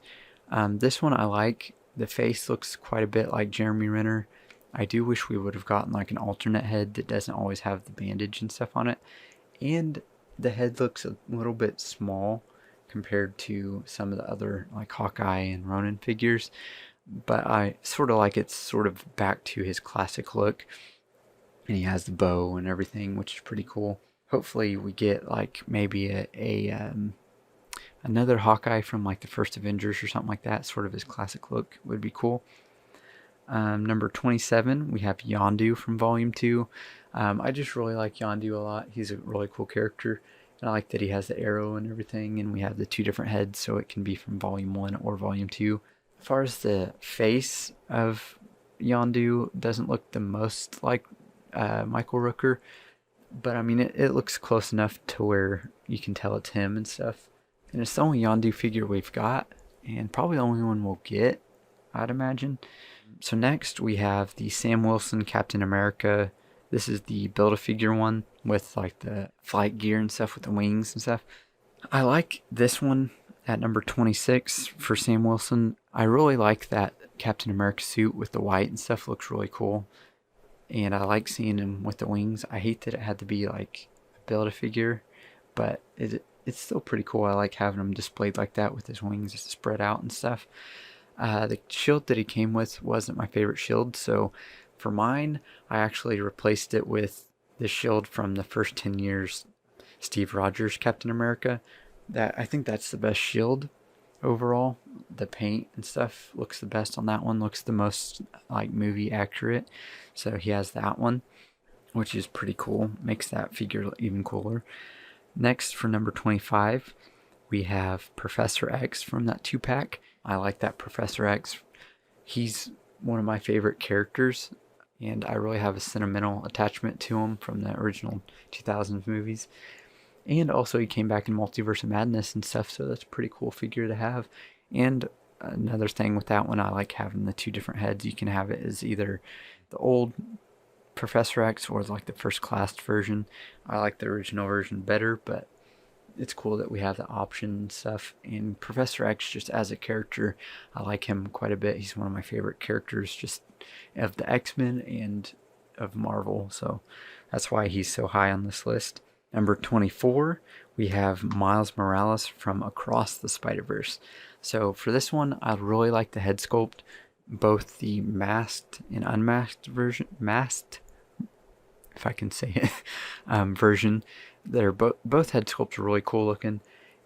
This one I like. The face looks quite a bit like Jeremy Renner. I do wish we would have gotten like an alternate head that doesn't always have the bandage and stuff on it. And the head looks a little bit small compared to some of the other like Hawkeye and Ronin figures. But I sort of like it's sort of back to his classic look. And he has the bow and everything, which is pretty cool. Hopefully we get like maybe another Hawkeye from like the first Avengers or something like that. Sort of his classic look would be cool. Number 27, we have Yondu from Volume 2. I just really like Yondu a lot. He's a really cool character. And I like that he has the arrow and everything. And we have the two different heads, so it can be from Volume 1 or Volume 2. As far as the face of Yondu, doesn't look the most like Michael Rooker. But I mean, it looks close enough to where you can tell it's him and stuff. And it's the only Yondu figure we've got, and probably the only one we'll get, I'd imagine. So next we have the Sam Wilson Captain America. This is the Build-A-Figure one with like the flight gear and stuff with the wings and stuff. I like this one at number 26 for Sam Wilson. I really like that Captain America suit with the white and stuff. Looks really cool. And I like seeing him with the wings. I hate that it had to be like a Build-A-Figure, but it's still pretty cool. I like having him displayed like that with his wings just spread out and stuff. The shield that he came with wasn't my favorite shield, so for mine, I actually replaced it with the shield from the first 10 years Steve Rogers Captain America. I think that's the best shield overall. The paint and stuff looks the best on that one, looks the most like movie accurate. So he has that one, which is pretty cool. Makes that figure even cooler. Next, for number 25, we have Professor X from that 2-pack. I like that Professor X. He's one of my favorite characters, and I really have a sentimental attachment to him from the original 2000s movies. And also he came back in Multiverse of Madness and stuff, so that's a pretty cool figure to have. And another thing with that one, I like having the two different heads. You can have it as either the old Professor X or like the first class version. I like the original version better, but it's cool that we have the option and stuff. And Professor X, just as a character, I like him quite a bit. He's one of my favorite characters just of the X-Men and of Marvel, so that's why he's so high on this list. Number 24, we have Miles Morales from Across the Spider-Verse. So for this one, I really like the head sculpt, both the masked and unmasked version, masked, if I can say it, version. They're both head sculpts are really cool looking,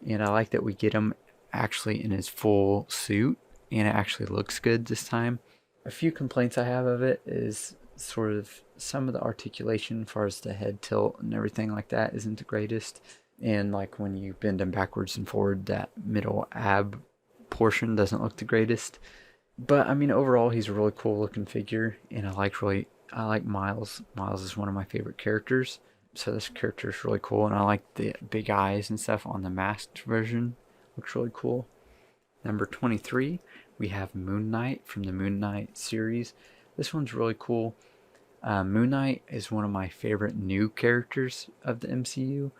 and I like that we get him actually in his full suit, and it actually looks good this time. A few complaints I have of it is sort of some of the articulation as far as the head tilt and everything like that isn't the greatest, and like when you bend him backwards and forward, that middle ab portion doesn't look the greatest. But I mean, overall he's a really cool looking figure, and I like Miles. Miles is one of my favorite characters. So this character is really cool, and I like the big eyes and stuff on the masked version. Looks really cool. Number 23, we have Moon Knight from the Moon Knight series. This one's really cool. Moon Knight is one of my favorite new characters of the MCU,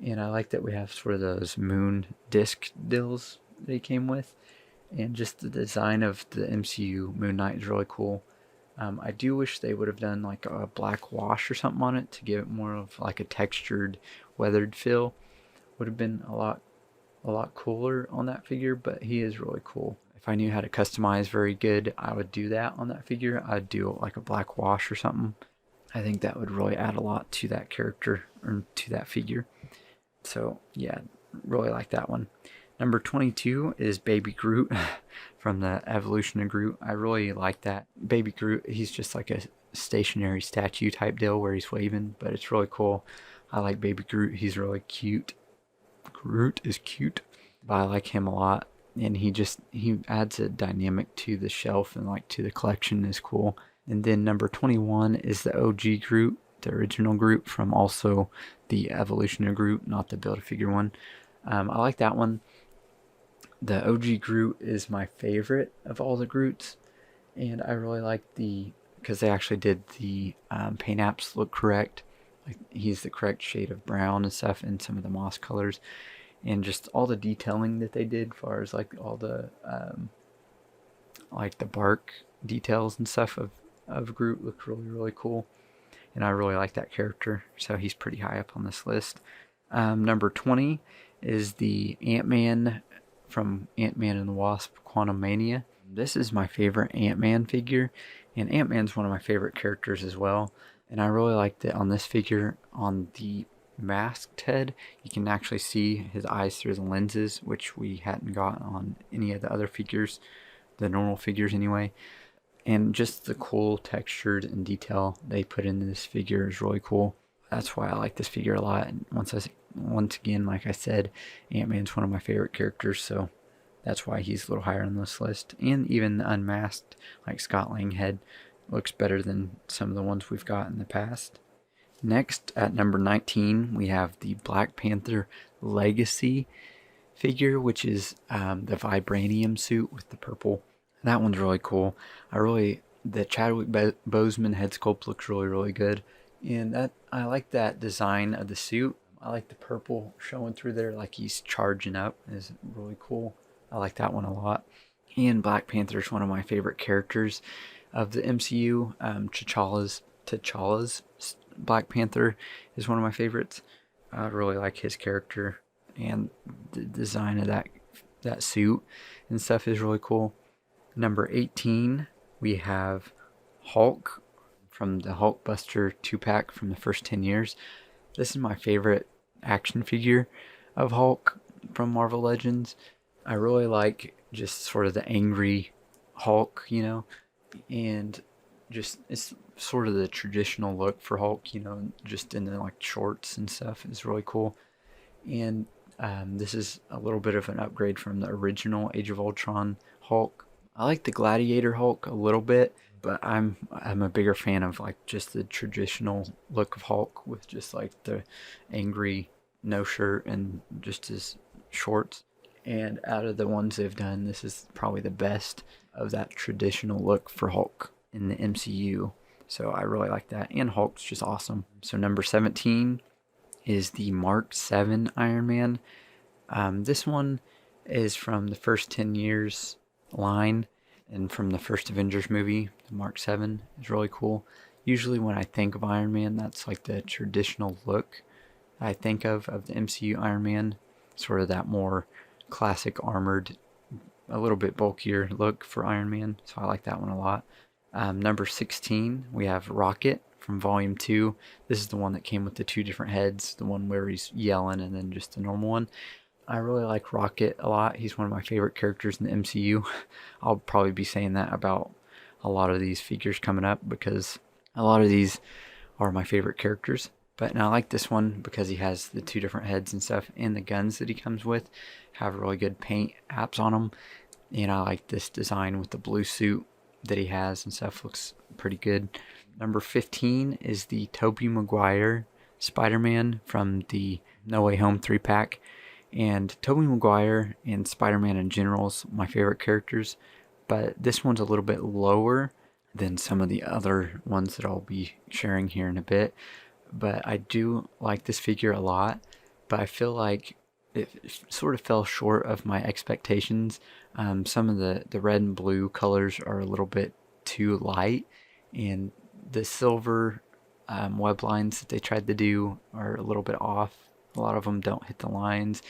and I like that we have sort of those moon disc dills that he came with, and just the design of the MCU Moon Knight is really cool. I do wish they would have done like a black wash or something on it to give it more of like a textured, weathered feel. Would have been a lot cooler on that figure, but he is really cool. If I knew how to customize very good, I would do that on that figure. I'd do like a black wash or something. I think that would really add a lot to that character or to that figure. So yeah, really like that one. Number 22 is Baby Groot from the Evolution of Groot. I really like that. Baby Groot, he's just like a stationary statue type deal where he's waving, but it's really cool. I like Baby Groot. He's really cute. Groot is cute, but I like him a lot. And he adds a dynamic to the shelf and like to the collection is cool. And then number 21 is the OG Groot, the original Groot from also the Evolution of Groot, not the Build-A-Figure one. I like that one. The OG Groot is my favorite of all the Groots, and I really like because they actually did the paint apps look correct. Like he's the correct shade of brown and stuff, and some of the moss colors, and just all the detailing that they did, as far as like all the like the bark details and stuff of Groot looked really cool, and I really like that character, so he's pretty high up on this list. Number 20 is the Ant-Man from Ant-Man and the Wasp: Quantumania. This is my favorite Ant-Man figure, and Ant-Man's one of my favorite characters as well. And I really like that on this figure, on the masked head, you can actually see his eyes through the lenses, which we hadn't got on any of the other figures, the normal figures anyway. And just the cool textured and detail they put into this figure is really cool. That's why I like this figure a lot. And once again, like I said, Ant-Man's one of my favorite characters, so that's why he's a little higher on this list. And even the unmasked, like Scott Lang head, looks better than some of the ones we've got in the past. Next, at number 19, we have the Black Panther Legacy figure, which is the vibranium suit with the purple. That one's really cool. The Chadwick Boseman head sculpt looks really good. And I like that design of the suit. I like the purple showing through there like he's charging up. Is really cool. I like that one a lot. And Black Panther is one of my favorite characters of the MCU. T'Challa's Black Panther is one of my favorites. I really like his character, and the design of that suit and stuff is really cool. Number 18, we have Hulk from the Hulkbuster 2-pack from the first 10 years. This is my favorite action figure of Hulk from Marvel Legends. I really like just sort of the angry Hulk, and just it's sort of the traditional look for Hulk, just in the like shorts and stuff is really cool. And this is a little bit of an upgrade from the original Age of Ultron Hulk. I like the Gladiator Hulk a little bit, but I'm a bigger fan of like just the traditional look of Hulk with just like the angry no shirt and just his shorts. And out of the ones they've done, this is probably the best of that traditional look for Hulk in the MCU. So I really like that. And Hulk's just awesome. So number 17 is the Mark 7 Iron Man. This one is from the first 10 years line and from the first Avengers movie. The Mark 7 is really cool. Usually when I think of Iron Man, that's like the traditional look I think of the MCU Iron Man. Sort of that more classic armored, a little bit bulkier look for Iron Man. So I like that one a lot. Number 16, we have Rocket from Volume 2. This is the one that came with the two different heads, the one where he's yelling and then just the normal one. I really like Rocket a lot. He's one of my favorite characters in the MCU. I'll probably be saying that about a lot of these figures coming up because a lot of these are my favorite characters. But I like this one because he has the two different heads and stuff, and the guns that he comes with have really good paint apps on them. And I like this design with the blue suit that he has and stuff. Looks pretty good. Number 15 is the Tobey Maguire Spider-Man from the No Way Home 3-pack. And Tobey Maguire and Spider-Man in general is my favorite characters, but this one's a little bit lower than some of the other ones that I'll be sharing here in a bit. But I do like this figure a lot, but I feel like it sort of fell short of my expectations. Some of the red and blue colors are a little bit too light, and the silver web lines that they tried to do are a little bit off. A lot of them don't hit the lines,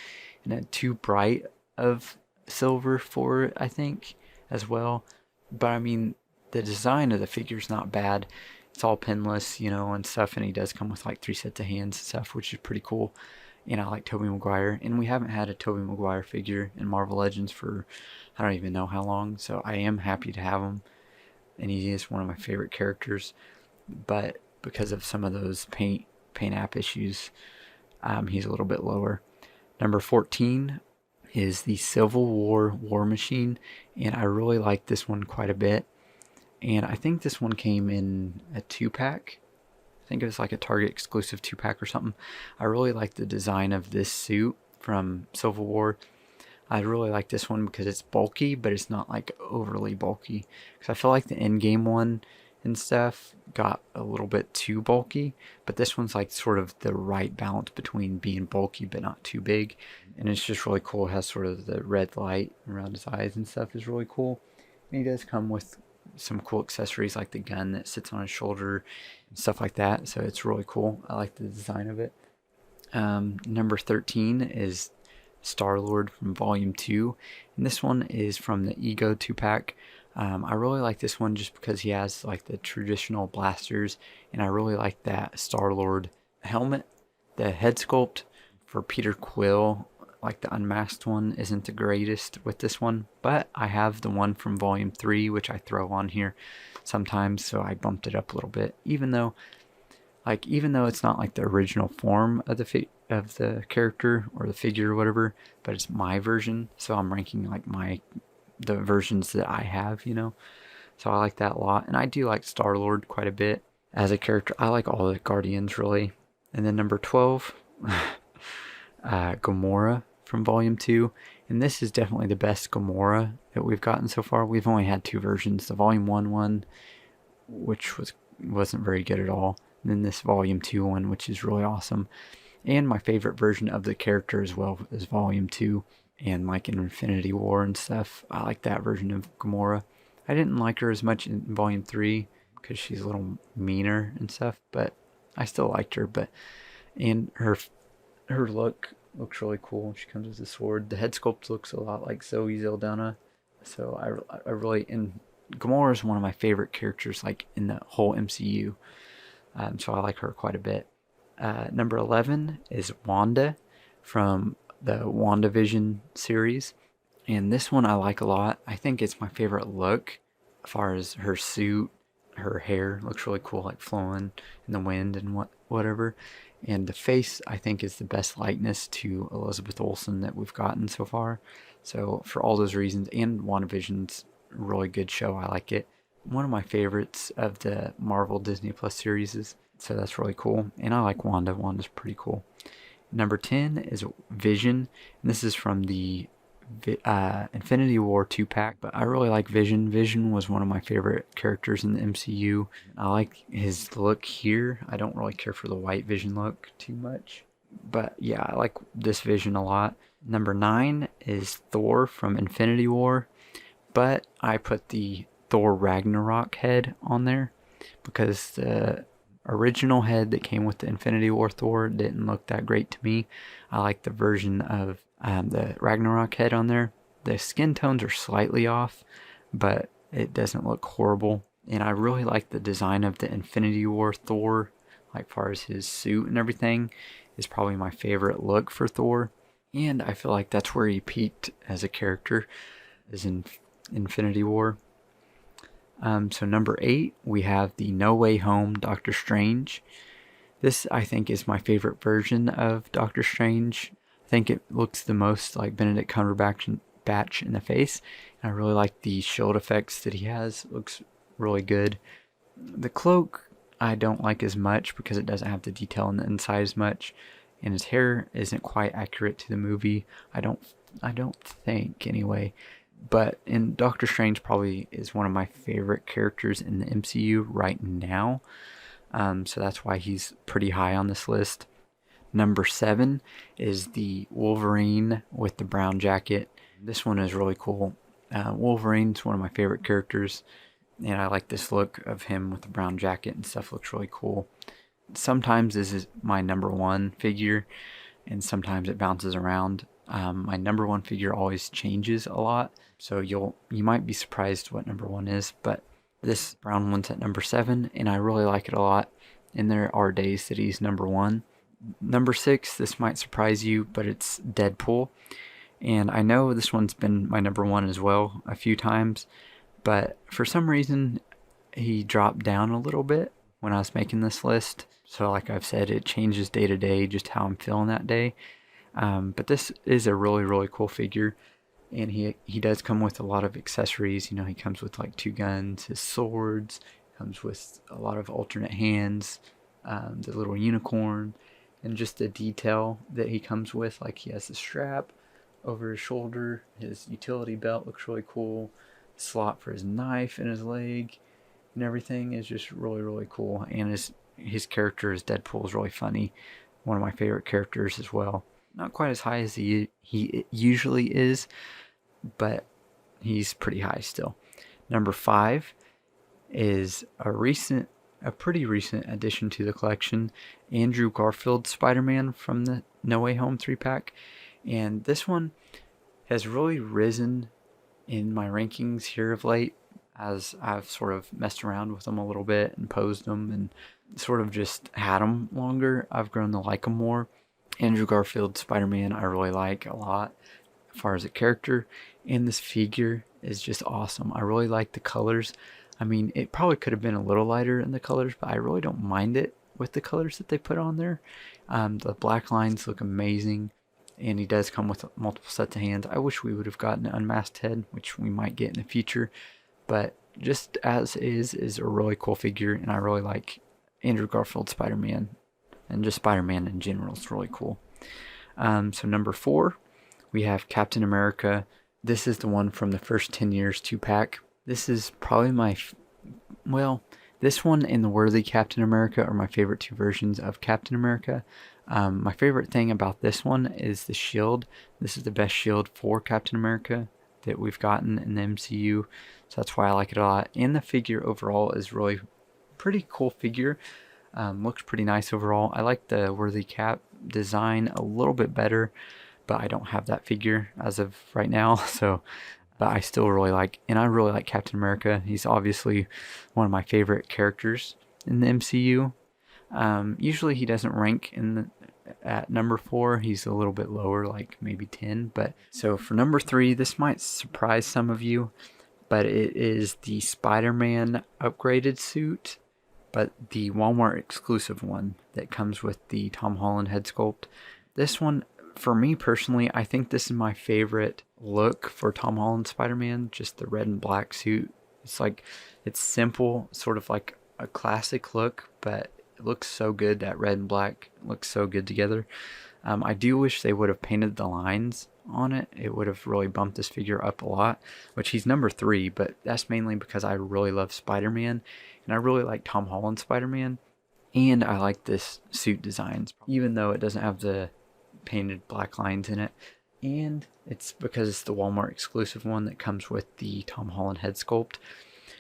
and too bright of silver for it, I think, as well. But I mean, the design of the figure's not bad. It's all pinless, you know, and stuff, and he does come with like 3 sets of hands and stuff, which is pretty cool. And I like Tobey Maguire, and we haven't had a Tobey Maguire figure in Marvel Legends for I don't even know how long, so I am happy to have him, and he is one of my favorite characters. But because of some of those paint app issues, he's a little bit lower. Number 14 is the Civil War War Machine, and I really like this one quite a bit. And I think this one came in a 2-pack. I think it was like a Target exclusive 2-pack or something. I really like the design of this suit from Civil War. I really like this one because it's bulky, but it's not like overly bulky. Because I feel like the Endgame one and stuff got a little bit too bulky, but this one's like sort of the right balance between being bulky but not too big. And it's just really cool. It has sort of the red light around his eyes and stuff is really cool. And he does come with some cool accessories like the gun that sits on his shoulder and stuff like that. So it's really cool. I like the design of it. Number 13 is Star-Lord from Volume 2. And this one is from the Ego 2-pack. I really like this one just because he has like the traditional blasters, and I really like that Star-Lord helmet. The head sculpt for Peter Quill, like the unmasked one, isn't the greatest with this one, but I have the one from Volume 3, which I throw on here sometimes, so I bumped it up a little bit, even though it's not like the original form of the character or the figure or whatever, but it's my version, so I'm ranking like the versions that I have, you know. So I like that a lot, and I do like Star-Lord quite a bit as a character. I like all the Guardians really. And then number 12, Gamora from Volume 2, and this is definitely the best Gamora that we've gotten so far. We've only had 2 versions, the Volume 1 one, which wasn't very good at all, and then this Volume 2 one, which is really awesome. And my favorite version of the character as well is Volume 2, and like in Infinity War and stuff. I like that version of Gamora. I didn't like her as much in Volume 3 because she's a little meaner and stuff, but I still liked her. And her look looks really cool. She comes with a sword. The head sculpt looks a lot like Zoe Saldana. So I really, and Gamora is one of my favorite characters like in the whole MCU. So I like her quite a bit. Number 11 is Wanda from the WandaVision series, and this one I like a lot. I think it's my favorite look as far as her suit. Her hair looks really cool, like flowing in the wind and whatever. And the face I think is the best likeness to Elizabeth Olsen that we've gotten so far. So for all those reasons, and WandaVision's a really good show. I like it. One of my favorites of the Marvel Disney Plus series, so that's really cool. And I like Wanda. Wanda's pretty cool. Number 10 is Vision, and this is from the Infinity War 2-pack, but I really like Vision. Vision was one of my favorite characters in the MCU. I like his look here. I don't really care for the white Vision look too much, but yeah, I like this Vision a lot. Number 9 is Thor from Infinity War, but I put the Thor Ragnarok head on there because the original head that came with the Infinity War Thor didn't look that great to me. I like the version of the Ragnarok head on there. The skin tones are slightly off, but it doesn't look horrible. And I really like the design of the Infinity War Thor, like far as his suit and everything, is probably my favorite look for Thor. And I feel like that's where he peaked as a character, is in Infinity War. So number 8, we have the No Way Home Doctor Strange. This, I think, is my favorite version of Doctor Strange. I think it looks the most like Benedict Cumberbatch in the face. And I really like the shield effects that he has. It looks really good. The cloak I don't like as much because it doesn't have the detail on the inside as much. And his hair isn't quite accurate to the movie. I don't think, anyway. But in Doctor Strange probably is one of my favorite characters in the MCU right now. So that's why he's pretty high on this list. Number 7 is the Wolverine with the brown jacket. This one is really cool. Wolverine's one of my favorite characters, and I like this look of him with the brown jacket and stuff. Looks really cool. Sometimes this is my number 1 figure, and sometimes it bounces around. My number 1 figure always changes a lot, so you might be surprised what number 1 is, but This brown one's at number 7, and I really like it a lot. And there are days that he's number 1. Number 6, this might surprise you, but it's Deadpool. And I know this one's been my number 1 as well a few times, but for some reason he dropped down a little bit when I was making this list. So like I've said, it changes day to day just how I'm feeling that day. But this is a really, really cool figure. And he does come with a lot of accessories. You know, he comes with like 2 guns, his swords, comes with a lot of alternate hands, the little unicorn, and just the detail that he comes with. Like he has the strap over his shoulder, his utility belt looks really cool, slot for his knife in his leg, and everything is just really, really cool. And his character as Deadpool is really funny. One of my favorite characters as well. Not quite as high as he usually is, but he's pretty high still. Number 5 is a pretty recent addition to the collection, Andrew Garfield's Spider-Man from the No Way Home 3-pack. And this one has really risen in my rankings here of late as I've sort of messed around with them a little bit and posed them and sort of just had them longer. I've grown to like them more. Andrew Garfield's Spider-Man I really like a lot as far as a character, and this figure is just awesome. I really like the colors. I mean, it probably could have been a little lighter in the colors, but I really don't mind it with the colors that they put on there. The black lines look amazing, and he does come with multiple sets of hands. I wish we would have gotten an unmasked head, which we might get in the future, but just as is a really cool figure, and I really like Andrew Garfield's Spider-Man, and just Spider-Man in general is really cool. So number 4, we have Captain America. This is the one from the first 10 years 2-pack. This is probably this one and the Worthy Captain America are my favorite 2 versions of Captain America. My favorite thing about this one is the shield. This is the best shield for Captain America that we've gotten in the MCU, so that's why I like it a lot. And the figure overall is really pretty cool figure. Looks pretty nice overall. I like the Worthy Cap design a little bit better, but I don't have that figure as of right now, so but I still really like, and I really like Captain America. He's obviously one of my favorite characters in the MCU. Usually he doesn't rank at number 4. He's a little bit lower, like maybe 10. But so for number 3, this might surprise some of you, but it is the Spider-Man upgraded suit, but the Walmart exclusive one that comes with the Tom Holland head sculpt. This one, for me personally, I think this is my favorite look for Tom Holland Spider-Man, just the red and black suit. It's simple, sort of like a classic look, but it looks so good. That red and black looks so good together. I do wish they would have painted the lines on it. It would have really bumped this figure up a lot, which he's number 3, but that's mainly because I really love Spider-Man, and I really like Tom Holland Spider-Man, and I like this suit designs, even though it doesn't have the painted black lines in it. And it's because it's the Walmart exclusive one that comes with the Tom Holland head sculpt,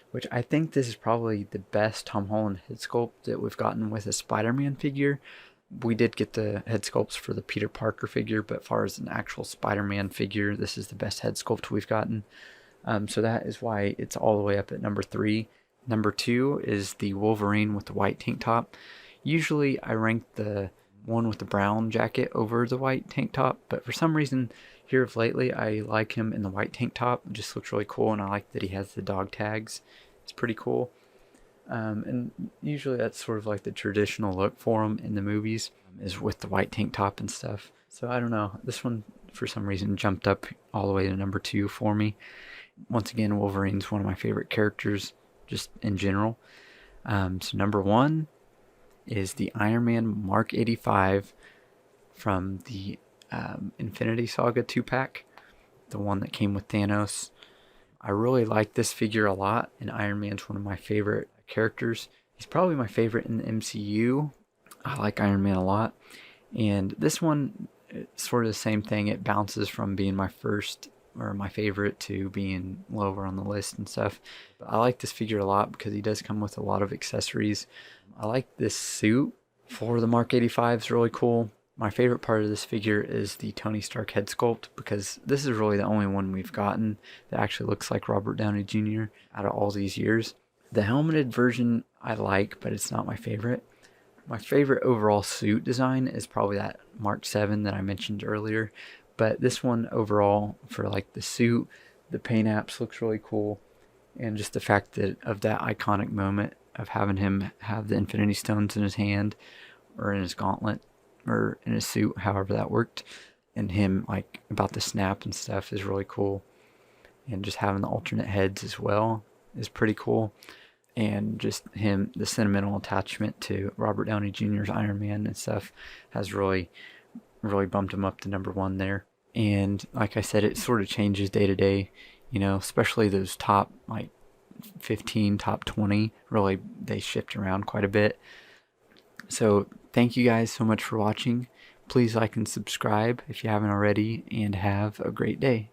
which I think this is probably the best Tom Holland head sculpt that we've gotten with a Spider-Man figure. We did get the head sculpts for the Peter Parker figure, but as far as an actual Spider-Man figure, this is the best head sculpt we've gotten. So that is why it's all the way up at number 3. Number 2 is the Wolverine with the white tank top. Usually I rank the one with the brown jacket over the white tank top, but for some reason here of lately I like him in the white tank top. It just looks really cool, and I like that he has the dog tags. It's pretty cool. And usually that's sort of like the traditional look for him in the movies, is with the white tank top and stuff. So I don't know, this one for some reason jumped up all the way to number 2 for me. Once again, Wolverine's one of my favorite characters just in general. So number 1 is the Iron Man Mark 85 from the Infinity Saga 2-pack, the one that came with Thanos. I really like this figure a lot, and Iron Man's one of my favorite characters. He's probably my favorite in the MCU. I like Iron Man a lot, and this one, it's sort of the same thing. It bounces from being my first or my favorite to being lower on the list and stuff. But I like this figure a lot because he does come with a lot of accessories. I like this suit for the Mark 85. It's really cool. My favorite part of this figure is the Tony Stark head sculpt, because this is really the only one we've gotten that actually looks like Robert Downey Jr. out of all these years. The helmeted version I like, but it's not my favorite. My favorite overall suit design is probably that Mark 7 that I mentioned earlier. But this one overall, for like the suit, the paint apps looks really cool. And just the fact that of that iconic moment of having him have the Infinity Stones in his hand or in his gauntlet or in his suit, however that worked. And him like about the snap and stuff is really cool. And just having the alternate heads as well is pretty cool. And just him, the sentimental attachment to Robert Downey Jr.'s Iron Man and stuff has really bumped him up to #1 there. And like I said, it sort of changes day to day, especially those top like 15, top 20, really they shift around quite a bit. So thank you guys so much for watching. Please like and subscribe if you haven't already, and have a great day.